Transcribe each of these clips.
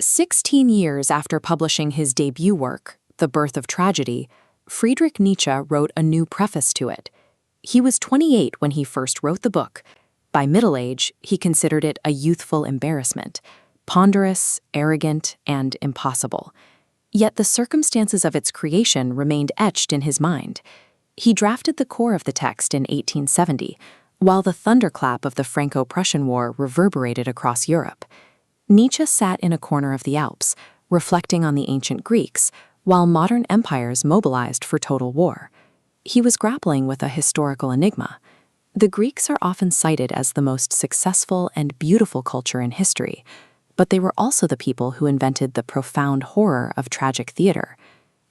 16 years after publishing his debut work, The Birth of Tragedy, Friedrich Nietzsche wrote a new preface to it. He was 28 when he first wrote the book. By middle age, he considered it a youthful embarrassment, ponderous, arrogant, and impossible. Yet the circumstances of its creation remained etched in his mind. He drafted the core of the text in 1870, while the thunderclap of the Franco-Prussian War reverberated across Europe. Nietzsche sat in a corner of the Alps, reflecting on the ancient Greeks, while modern empires mobilized for total war. He was grappling with a historical enigma. The Greeks are often cited as the most successful and beautiful culture in history, but they were also the people who invented the profound horror of tragic theater.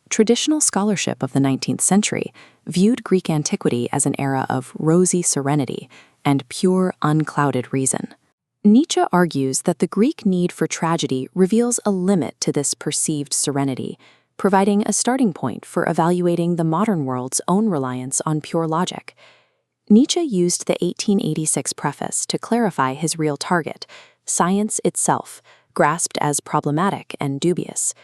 Traditional scholarship of the 19th century viewed Greek antiquity as an era of rosy serenity and pure, unclouded reason. Nietzsche argues that the Greek need for tragedy reveals a limit to this perceived serenity, providing a starting point for evaluating the modern world's own reliance on pure logic. Nietzsche used the 1886 preface to clarify his real target, science itself, grasped as problematic and dubious.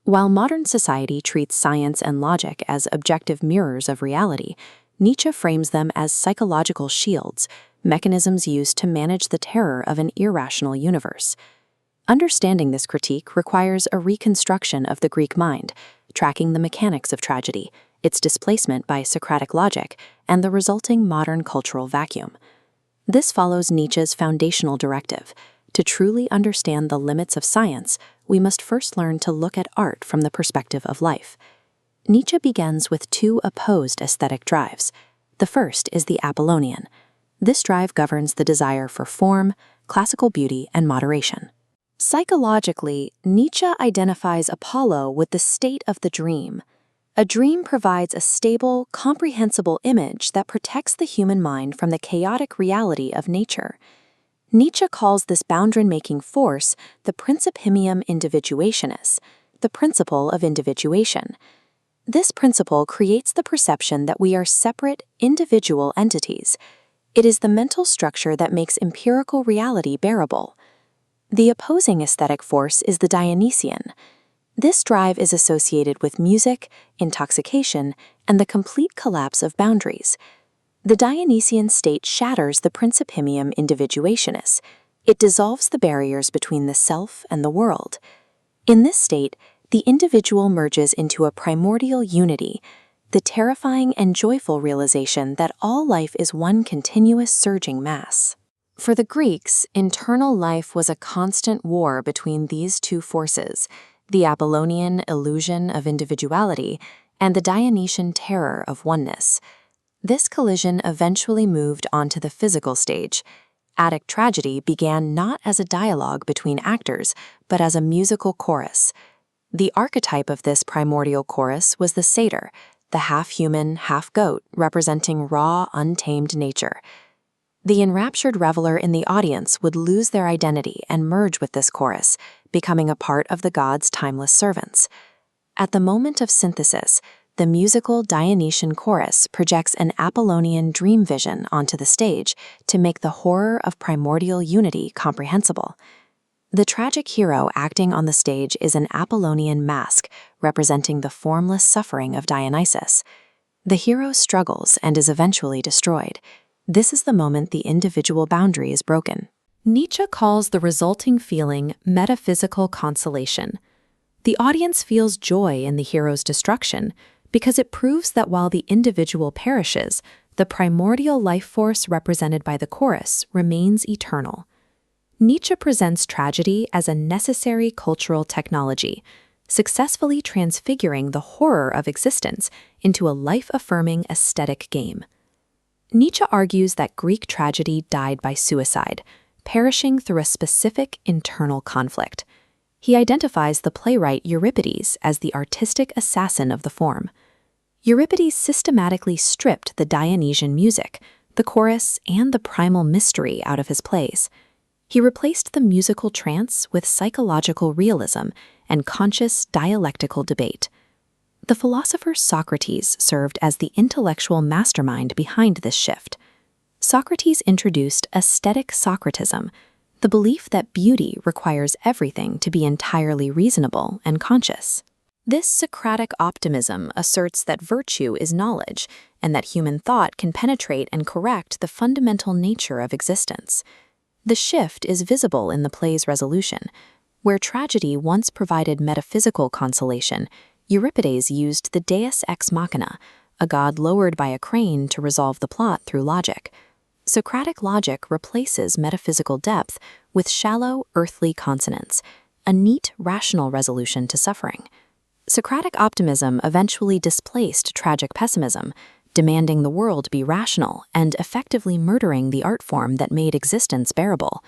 While modern society treats science and logic as objective mirrors of reality, Nietzsche frames them as psychological shields, mechanisms used to manage the terror of an irrational universe. Understanding this critique requires a reconstruction of the Greek mind, tracking the mechanics of tragedy, its displacement by Socratic logic, and the resulting modern cultural vacuum. This follows Nietzsche's foundational directive. To truly understand the limits of science, we must first learn to look at art from the perspective of life. Nietzsche begins with two opposed aesthetic drives. The first is the Apollonian. This drive governs the desire for form, classical beauty, and moderation. Psychologically, Nietzsche identifies Apollo with the state of the dream. A dream provides a stable, comprehensible image that protects the human mind from the chaotic reality of nature. Nietzsche calls this boundary-making force the principium individuationis, the principle of individuation. This principle creates the perception that we are separate, individual entities. It is the mental structure that makes empirical reality bearable. The opposing aesthetic force is the Dionysian. This drive is associated with music, intoxication, and the complete collapse of boundaries. The Dionysian state shatters the principium individuationis. It dissolves the barriers between the self and the world. In this state, the individual merges into a primordial unity, the terrifying and joyful realization that all life is one continuous surging mass. For the Greeks, internal life was a constant war between these two forces, the Apollonian illusion of individuality and the Dionysian terror of oneness. This collision eventually moved onto the physical stage. Attic tragedy began not as a dialogue between actors, but as a musical chorus. The archetype of this primordial chorus was the satyr, the half-human, half-goat, representing raw, untamed nature. The enraptured reveler in the audience would lose their identity and merge with this chorus, becoming a part of the god's timeless servants. At the moment of synthesis, the musical Dionysian chorus projects an Apollonian dream vision onto the stage to make the horror of primordial unity comprehensible. The tragic hero acting on the stage is an Apollonian mask representing the formless suffering of Dionysus. The hero struggles and is eventually destroyed. This is the moment the individual boundary is broken. Nietzsche calls the resulting feeling metaphysical consolation. The audience feels joy in the hero's destruction because it proves that while the individual perishes, the primordial life force represented by the chorus remains eternal. Nietzsche presents tragedy as a necessary cultural technology, successfully transfiguring the horror of existence into a life-affirming aesthetic game. Nietzsche argues that Greek tragedy died by suicide, perishing through a specific internal conflict. He identifies the playwright Euripides as the artistic assassin of the form. Euripides systematically stripped the Dionysian music, the chorus, and the primal mystery out of his plays. He replaced the musical trance with psychological realism and conscious dialectical debate. The philosopher Socrates served as the intellectual mastermind behind this shift. Socrates introduced aesthetic Socratism, the belief that beauty requires everything to be entirely reasonable and conscious. This Socratic optimism asserts that virtue is knowledge and that human thought can penetrate and correct the fundamental nature of existence. The shift is visible in the play's resolution. Where tragedy once provided metaphysical consolation, Euripides used the deus ex machina, a god lowered by a crane to resolve the plot through logic. Socratic logic replaces metaphysical depth with shallow, earthly consonance, a neat, rational resolution to suffering. Socratic optimism eventually displaced tragic pessimism, demanding the world be rational and effectively murdering the art form that made existence bearable.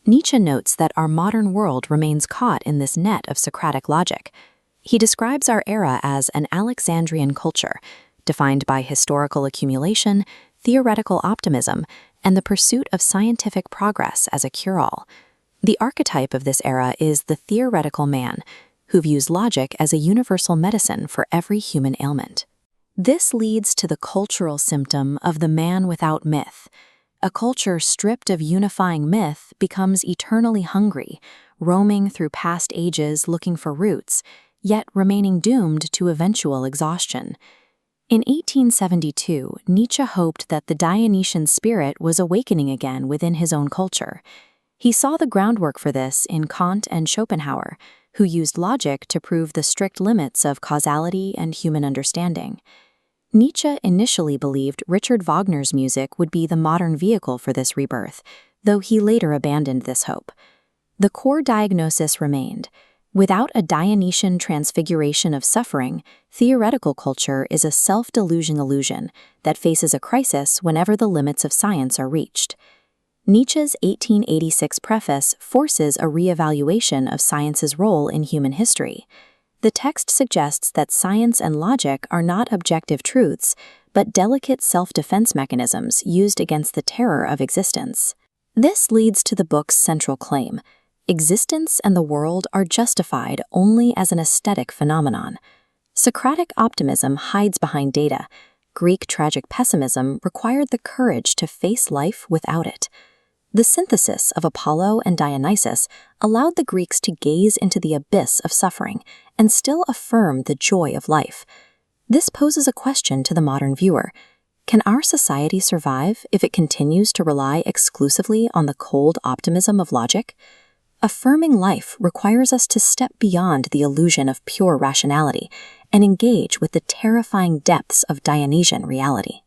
Nietzsche notes that our modern world remains caught in this net of Socratic logic. He describes our era as an Alexandrian culture, defined by historical accumulation, theoretical optimism, and the pursuit of scientific progress as a cure-all. The archetype of this era is the theoretical man, who views logic as a universal medicine for every human ailment. This leads to the cultural symptom of the man without myth. A culture stripped of unifying myth becomes eternally hungry, roaming through past ages looking for roots, yet remaining doomed to eventual exhaustion. In 1872, Nietzsche hoped that the Dionysian spirit was awakening again within his own culture. He saw the groundwork for this in Kant and Schopenhauer, who used logic to prove the strict limits of causality and human understanding. Nietzsche initially believed Richard Wagner's music would be the modern vehicle for this rebirth, though he later abandoned this hope. The core diagnosis remained. Without a Dionysian transfiguration of suffering, theoretical culture is a self-deluding illusion that faces a crisis whenever the limits of science are reached. Nietzsche's 1886 preface forces a reevaluation of science's role in human history. The text suggests that science and logic are not objective truths, but delicate self-defense mechanisms used against the terror of existence. This leads to the book's central claim: existence and the world are justified only as an aesthetic phenomenon. Socratic optimism hides behind data. Greek tragic pessimism required the courage to face life without it. The synthesis of Apollo and Dionysus allowed the Greeks to gaze into the abyss of suffering and still affirm the joy of life. This poses a question to the modern viewer. Can our society survive if it continues to rely exclusively on the cold optimism of logic? Affirming life requires us to step beyond the illusion of pure rationality and engage with the terrifying depths of Dionysian reality.